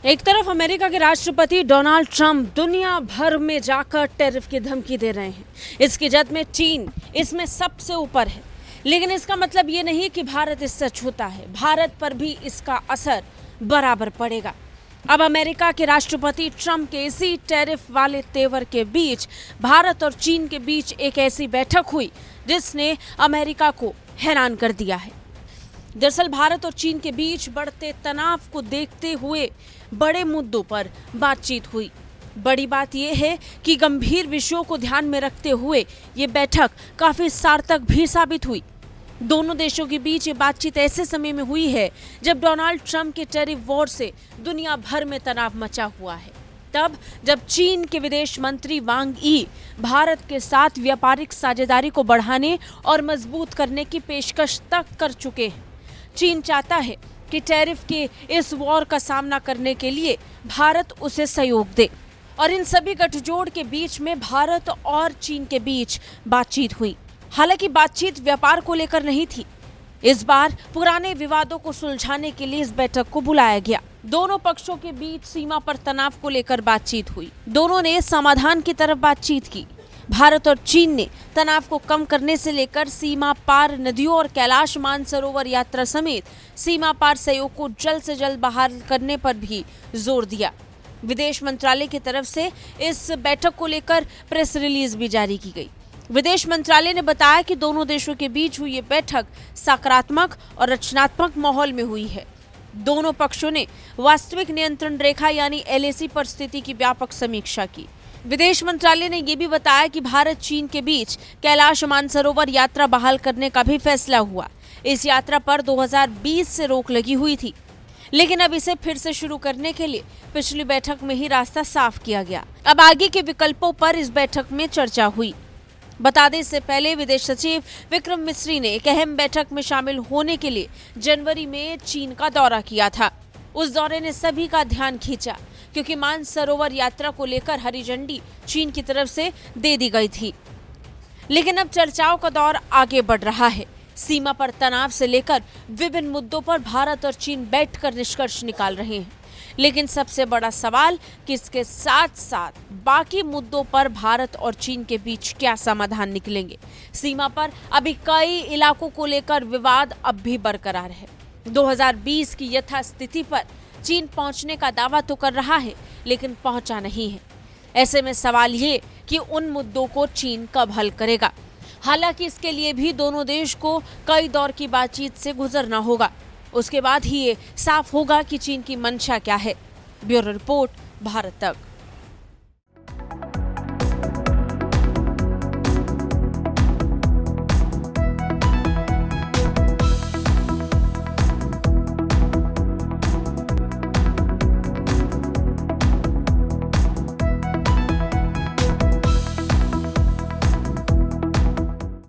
एक तरफ अमेरिका के राष्ट्रपति डोनाल्ड ट्रंप दुनिया भर में जाकर टैरिफ की धमकी दे रहे हैं। इसकी जद में चीन इसमें सबसे ऊपर है, लेकिन इसका मतलब ये नहीं कि भारत इससे छूता है। भारत पर भी इसका असर बराबर पड़ेगा। अब अमेरिका के राष्ट्रपति ट्रंप के इसी टैरिफ वाले तेवर के बीच भारत और चीन के बीच एक ऐसी बैठक हुई जिसने अमेरिका को हैरान कर दिया है। दरअसल भारत और चीन के बीच बढ़ते तनाव को देखते हुए बड़े मुद्दों पर बातचीत हुई। बड़ी बात यह है कि गंभीर विषयों को ध्यान में रखते हुए ये बैठक काफी सार्थक भी साबित हुई। दोनों देशों के बीच ये बातचीत ऐसे समय में हुई है जब डोनाल्ड ट्रंप के टैरिफ वॉर से दुनिया भर में तनाव मचा हुआ है। तब जब चीन के विदेश मंत्री वांग यी भारत के साथ व्यापारिक साझेदारी को बढ़ाने और मजबूत करने की पेशकश तक कर चुके हैं। चीन चाहता है कि टैरिफ के इस वॉर का सामना करने के लिए भारत उसे सहयोग दे, और इन सभी गठजोड़ के बीच में भारत और चीन के बीच बातचीत हुई। हालांकि बातचीत व्यापार को लेकर नहीं थी। इस बार पुराने विवादों को सुलझाने के लिए इस बैठक को बुलाया गया। दोनों पक्षों के बीच सीमा पर तनाव को लेकर बातचीत हुई। दोनों ने समाधान की तरफ बातचीत की। भारत और चीन ने तनाव को कम करने से लेकर सीमा पार नदियों और कैलाश मानसरोवर यात्रा समेत सीमा पार सहयोग को जल्द से जल्द बहाल करने पर भी जोर दिया। विदेश मंत्रालय की तरफ से इस बैठक को लेकर प्रेस रिलीज भी जारी की गई। विदेश मंत्रालय ने बताया कि दोनों देशों के बीच हुई ये बैठक सकारात्मक और रचनात्मक माहौल में हुई है। दोनों पक्षों ने वास्तविक नियंत्रण रेखा यानी एलएसी पर स्थिति की व्यापक समीक्षा की। विदेश मंत्रालय ने यह भी बताया कि भारत चीन के बीच कैलाश मानसरोवर यात्रा बहाल करने का भी फैसला हुआ। इस यात्रा पर 2020 से रोक लगी हुई थी, लेकिन अब इसे फिर से शुरू करने के लिए पिछली बैठक में ही रास्ता साफ किया गया। अब आगे के विकल्पों पर इस बैठक में चर्चा हुई। बता दें, इससे पहले विदेश सचिव विक्रम मिस्री ने एक अहम बैठक में शामिल होने के लिए जनवरी में चीन का दौरा किया था। उस दौरे ने सभी का ध्यान खींचा क्योंकि मानसरोवर यात्रा को लेकर हरी झंडी चीन की तरफ से दे दी गई थी। लेकिन अब चर्चाओं का दौर आगे बढ़ रहा है। सीमा पर तनाव से लेकर विभिन्न मुद्दों पर भारत और चीन बैठकर निष्कर्ष निकाल रहे हैं। लेकिन सबसे बड़ा सवाल कि इसके साथ साथ बाकी मुद्दों पर भारत और चीन के बीच क्या समाधान निकलेंगे। सीमा पर अभी कई इलाकों को लेकर विवाद अब भी बरकरार है। 2020 की यथास्थिति पर चीन पहुंचने का दावा तो कर रहा है, लेकिन पहुंचा नहीं है। ऐसे में सवाल ये कि उन मुद्दों को चीन कब हल करेगा। हालांकि इसके लिए भी दोनों देश को कई दौर की बातचीत से गुजरना होगा। उसके बाद ही ये साफ होगा कि चीन की मंशा क्या है। ब्यूरो रिपोर्ट, भारत तक।